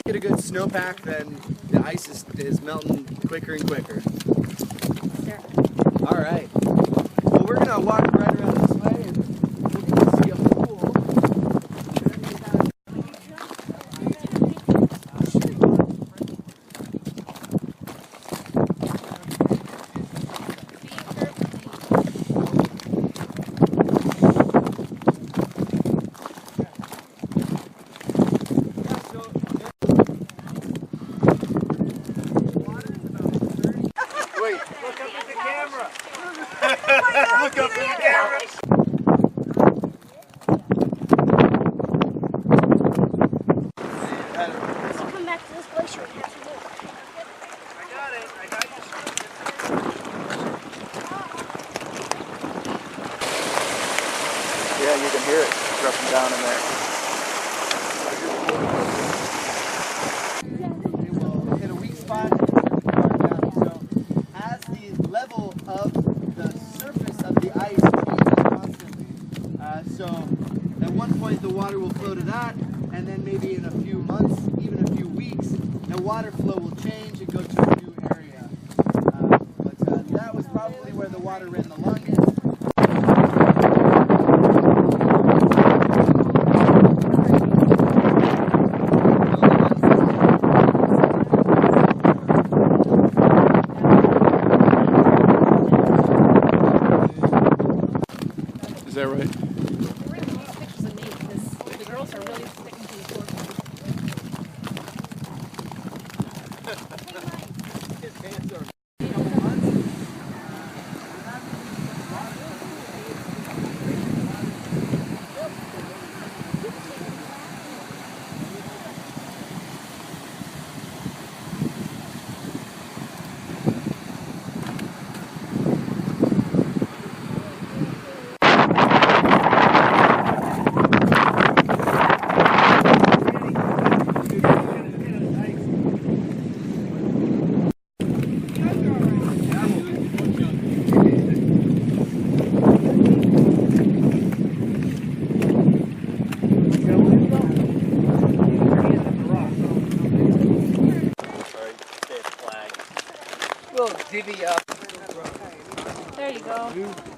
Get a good snowpack, then the ice is melting quicker and quicker. All right. Well, we're gonna walk right around this way and we're gonna see a pool. Wait, look up at the camera. Look up at the camera. So come back to this glacier and have to do it. I got it. I got you. Yeah, you can hear it dropping down in there. It will hit a weak spot and down. So as the level of the surface of the ice changes constantly, so at one point the water will flow to that, and then maybe in a few months, even a few weeks, the water flow will change and go to a new area. But that was probably where the water ran the longest. Is that right? We're going to use pictures of me because the girls are really sticking to the board. His pants are... We'll divvy up. There you go.